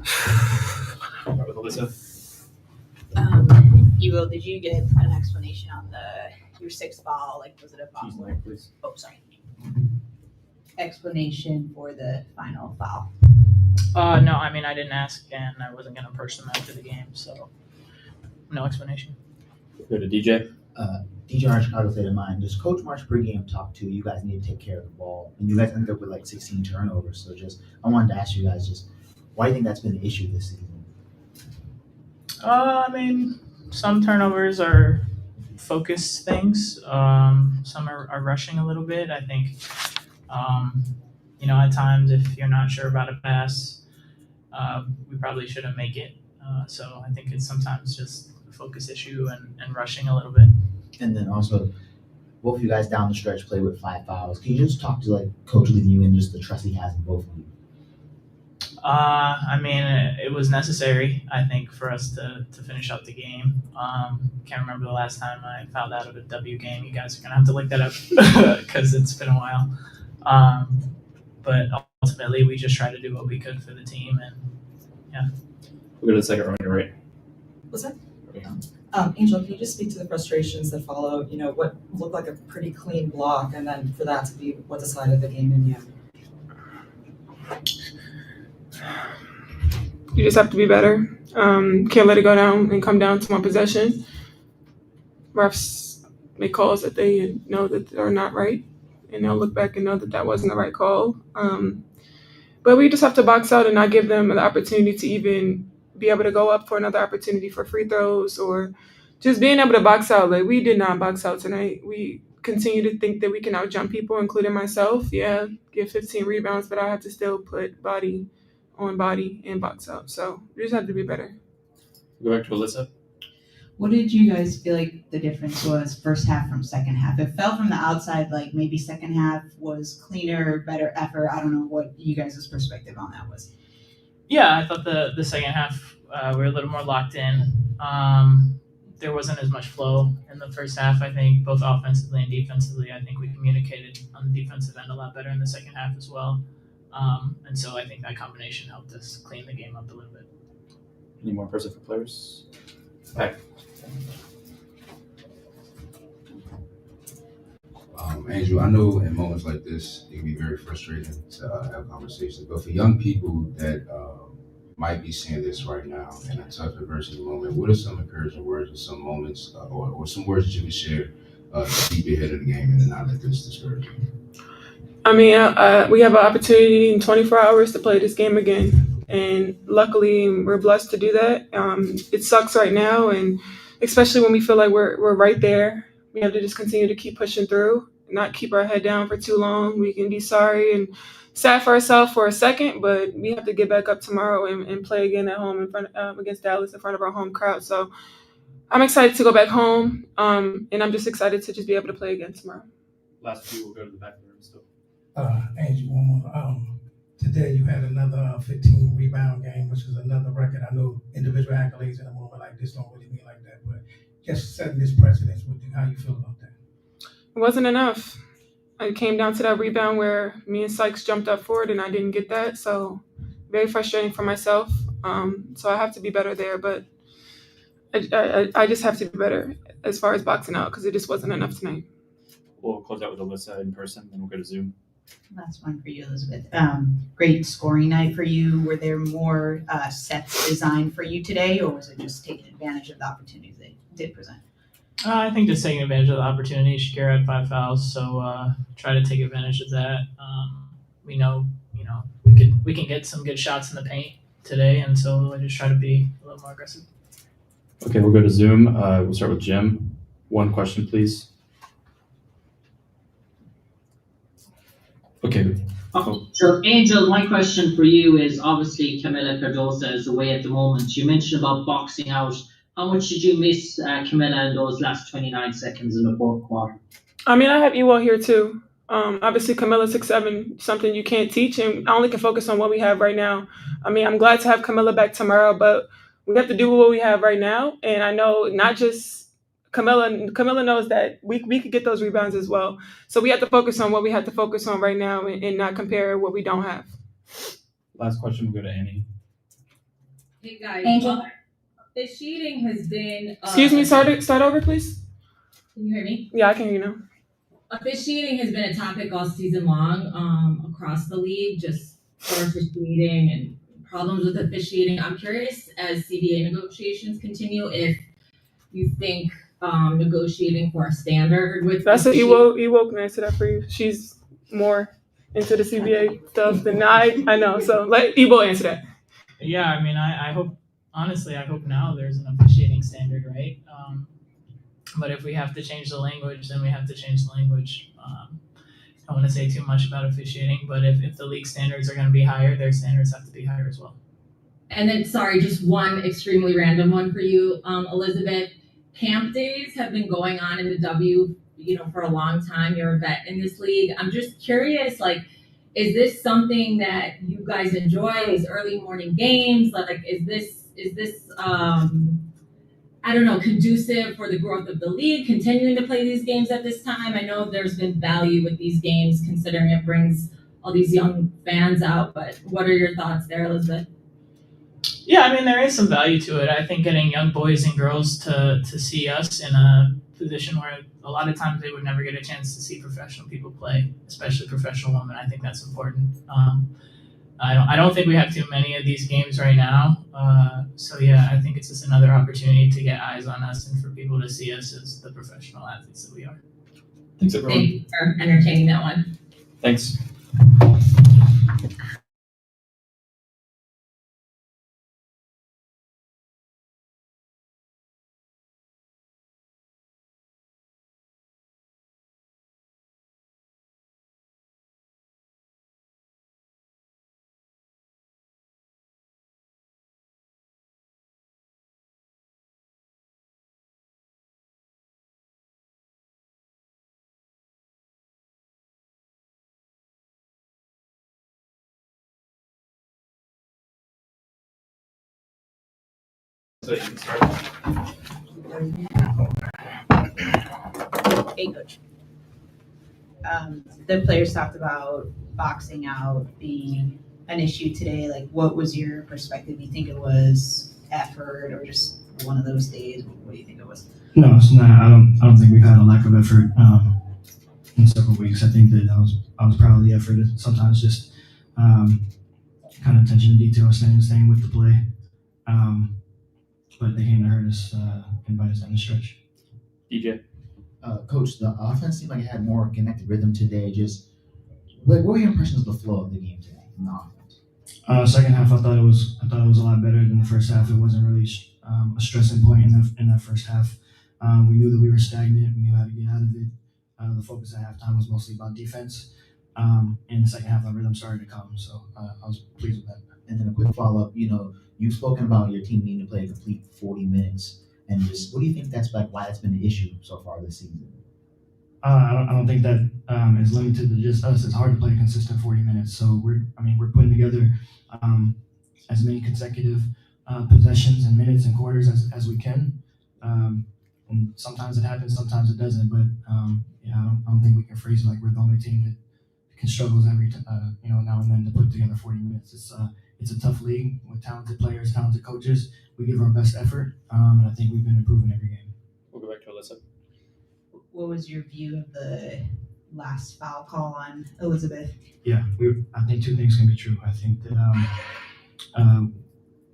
Start with Alyssa. Evo, did you get an explanation on your sixth foul? Like, was it a foul? Please. Oh, sorry. Explanation for the final foul. No, I mean, I didn't ask, and I wasn't going to push them after the game, so no explanation. Go to DJ. DJ Marsh, Chicago State of Mind. Does Coach Marsh pregame talk to you guys need to take care of the ball? And you guys ended up with like 16 turnovers. So I wanted to ask you guys why do you think that's been an issue this season? I mean, some turnovers are focus things. Some are rushing a little bit. I think, at times if you're not sure about a pass, we probably shouldn't make it. So I think it's sometimes just a focus issue and rushing a little bit. And then also, both of you guys down the stretch play with 5 fouls. Can you just talk to like Coach leading you and just the trust he has in both of you? I mean, it was necessary, I think, for us to finish out the game. Can't remember the last time I fouled out of a W game. You guys are going to have to look that up because it's been a while. But ultimately, we just tried to do what we could for the team. And, yeah. We'll go to the second row on your right. What's that? Angel, can you just speak to the frustrations that followed, what looked like a pretty clean block, and then for that to be what decided the game in the end? You just have to be better. Can't let it go down and come down to one possession. Refs make calls that they know that are not right, and they'll look back and know that that wasn't the right call. But we just have to box out and not give them the opportunity to even be able to go up for another opportunity for free throws or just being able to box out. Like, we did not box out tonight. We continue to think that we can out-jump people, including myself. Yeah, get 15 rebounds, but I have to still put body on body and box out. So we just have to be better. Go back to Alyssa. What did you guys feel like the difference was first half from second half? It felt from the outside like maybe second half was cleaner, better effort. I don't know what you guys' perspective on that was. Yeah, I thought the second half we were a little more locked in. There wasn't as much flow in the first half, I think, both offensively and defensively. I think we communicated on the defensive end a lot better in the second half as well. And so I think that combination helped us clean the game up a little bit. Any more impressive for players? Back. Andrew, I know in moments like this, it can be very frustrating to have conversations. But for young people that might be seeing this right now in a tough adversity moment, what are some encouraging words or some moments or some words that you can share to keep you ahead of the game and not let this discourage you? I mean, we have an opportunity in 24 hours to play this game again. And luckily, we're blessed to do that. It sucks right now, and especially when we feel like we're right there. We have to just continue to keep pushing through, not keep our head down for too long. We can be sorry and sad for ourselves for a second, but we have to get back up tomorrow and play again at home in front against Dallas in front of our home crowd. So I'm excited to go back home, and I'm just excited to just be able to play again tomorrow. Last few will go to the back of the room still. Angie, one more. Today you had another 15 rebound game, which is another record. I know individual accolades in a moment like this don't really mean like that, but just setting this precedence with you, how you feel about that? It wasn't enough. It came down to that rebound where me and Sykes jumped up for it, and I didn't get that. So very frustrating for myself. So I have to be better there, but I just have to be better as far as boxing out because it just wasn't enough tonight. We'll close out with Alyssa in person, then we'll go to Zoom. Last one for you, Elizabeth. Great scoring night for you. Were there more sets designed for you today, or was it just taking advantage of the opportunities they did present? I think just taking advantage of the opportunity. Shakira had 5 fouls, so try to take advantage of that. We know, we can get some good shots in the paint today, and so I just try to be a little more aggressive. Okay, we'll go to Zoom. We'll start with Jim. One question, please. Okay. So, Angel, my question for you is obviously Camila Cardosa is away at the moment. You mentioned about boxing out. How much did you miss Camila in those last 29 seconds in the fourth quarter? I mean, I have Ewell here too. Obviously, Camilla 6'7", something you can't teach, and I only can focus on what we have right now. I mean, I'm glad to have Camilla back tomorrow, but we have to do what we have right now. And I know not just Camilla knows that we could get those rebounds as well. So we have to focus on what we have to focus on right now and not compare what we don't have. Last question, we'll go to Annie. Hey guys, Angel? officiating has been. Excuse me, start over, please. Can you hear me? Yeah, I can hear you now. Officiating has been a topic all season long, across the league, just poor officiating and problems with officiating. I'm curious as CBA negotiations continue if you think negotiating for a standard with That's what officiating- Ewo can answer that for you. She's more into the CBA stuff than I know. So let Ewo answer that. Yeah, I mean, I hope, honestly, I hope now there's an officiating standard, right? But if we have to change the language, then we have to change the language. I don't want to say too much about officiating, but if the league standards are going to be higher, their standards have to be higher as well. And then, sorry, just one extremely random one for you, Elizabeth. Camp days have been going on in the W, for a long time. You're a vet in this league. I'm just curious, is this something that you guys enjoy? These early morning games, is this I don't know, conducive for the growth of the league, continuing to play these games at this time? I know there's been value with these games, considering it brings all these young fans out. But what are your thoughts there, Elizabeth? Yeah, I mean, there is some value to it. I think getting young boys and girls to see us in a position where a lot of times they would never get a chance to see professional people play, especially professional women. I think that's important. I don't think we have too many of these games right now. So yeah, I think it's just another opportunity to get eyes on us and for people to see us as the professional athletes that we are. Thanks, everyone. Thank you for entertaining that one. Thanks. So you can start. Hey, Coach. The players talked about boxing out being an issue today. Like, what was your perspective? You think it was effort or just one of those days? What do you think it was? No, it's not. I don't think we've had a lack of effort in several weeks. I think that I was proud of the effort. Sometimes just kind of attention to detail, staying with the play. But they came to hurt us and bite us down the stretch. DJ. Coach, the offense seemed like it had more connected rhythm today. Just what were your impressions of the flow of the game today in the offense? Second half, I thought it was a lot better than the first half. It wasn't really a stressing point in that first half. We knew that we were stagnant. We knew how to get out of it. The focus at halftime was mostly about defense. In the second half, the rhythm started to come. So I was pleased with that. And then a quick follow up. You've spoken about your team needing to play a complete 40 minutes. And just what do you think why that's been an issue so far this season? I don't think that is limited to just us. It's hard to play a consistent 40 minutes. So we're putting together as many consecutive possessions and minutes and quarters as we can. And sometimes it happens, sometimes it doesn't. But I don't think we can phrase it like we're the only team that can struggle every now and then to put together 40 minutes. It's a tough league with talented players, talented coaches. We give our best effort, and I think we've been improving every game. We'll go back to Alyssa. What was your view of the last foul call on Elizabeth? Yeah, I think two things can be true. I think that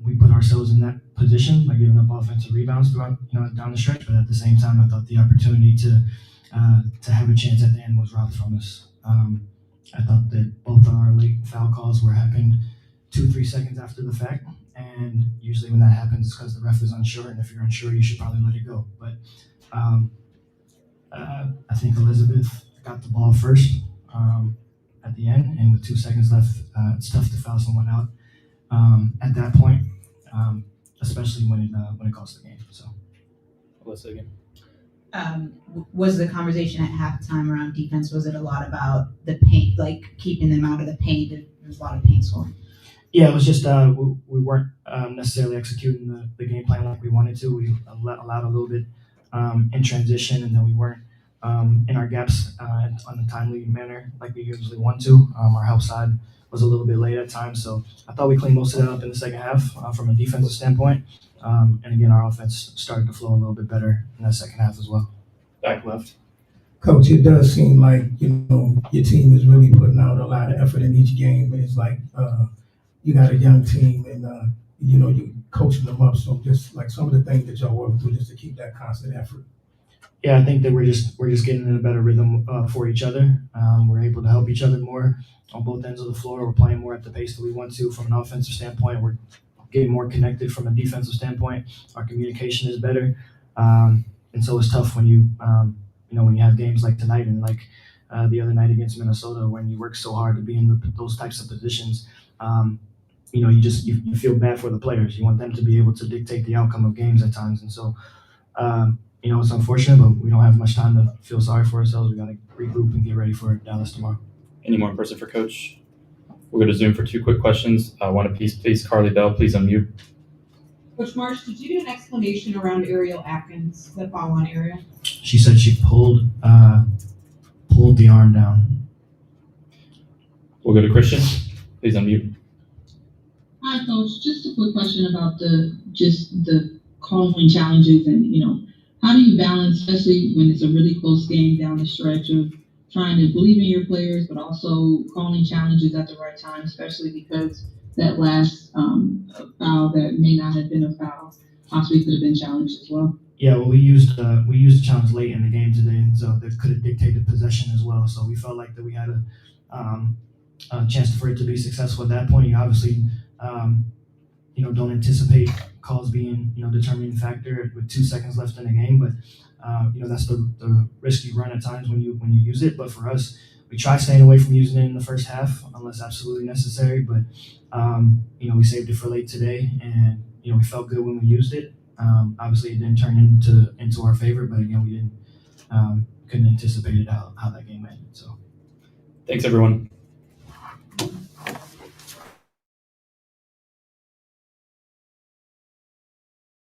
we put ourselves in that position by giving up offensive rebounds throughout, down the stretch. But at the same time, I thought the opportunity to have a chance at the end was robbed from us. I thought that both of our late foul calls happened 2-3 seconds after the fact. And usually when that happens, it's because the ref is unsure. And if you're unsure, you should probably let it go. But I think Elizabeth got the ball first at the end. And with 2 seconds left, it's tough to foul someone out at that point, especially when it costs the game. So, Alyssa again. Was the conversation at halftime around defense, was it a lot about the paint, like keeping them out of the paint? There was a lot of paint scoring. Yeah, it was just we weren't necessarily executing the game plan like we wanted to. We allowed a little bit in transition, and then we weren't in our gaps on a timely manner like we usually want to. Our help side was a little bit late at times. So I thought we cleaned most of that up in the second half from a defensive standpoint. And again, our offense started to flow a little bit better in that second half as well. Back left. Coach, it does seem like, your team is really putting out a lot of effort in each game. It's like, you got a young team and, you coaching them up. So just like some of the things that y'all work through just to keep that constant effort. Yeah, I think that we're just getting in a better rhythm for each other. We're able to help each other more on both ends of the floor. We're playing more at the pace that we want to from an offensive standpoint. We're getting more connected from a defensive standpoint. Our communication is better, and so it's tough when you when you have games like tonight and like the other night against Minnesota when you work so hard to be in those types of positions. You feel bad for the players. You want them to be able to dictate the outcome of games at times, and so. It's unfortunate, but we don't have much time to feel sorry for ourselves. We got to regroup and get ready for Dallas tomorrow. Any more in person for Coach? We'll go to Zoom for 2 quick questions. One apiece, please. Carly Bell, please unmute. Coach Marsh, did you do an explanation around Ariel Atkins, the follow-on area? She said she pulled the arm down. We'll go to Christian. Please unmute. Hi, Coach. Just a quick question about the calling challenges and, how do you balance, especially when it's a really close game down the stretch of trying to believe in your players, but also calling challenges at the right time, especially because that last foul that may not have been a foul possibly could have been challenged as well. Yeah, well, we used the challenge late in the game today, so that could have dictated possession as well. So we felt like that we had a chance for it to be successful at that point. You obviously, don't anticipate calls being, determining factor with 2 seconds left in the game, but that's the risk you run at times when you use it. But for us, we try staying away from using it in the first half unless absolutely necessary. But we saved it for late today, and we felt good when we used it. Obviously, it didn't turn into our favor, but again, we couldn't anticipate how that game ended. So, thanks everyone.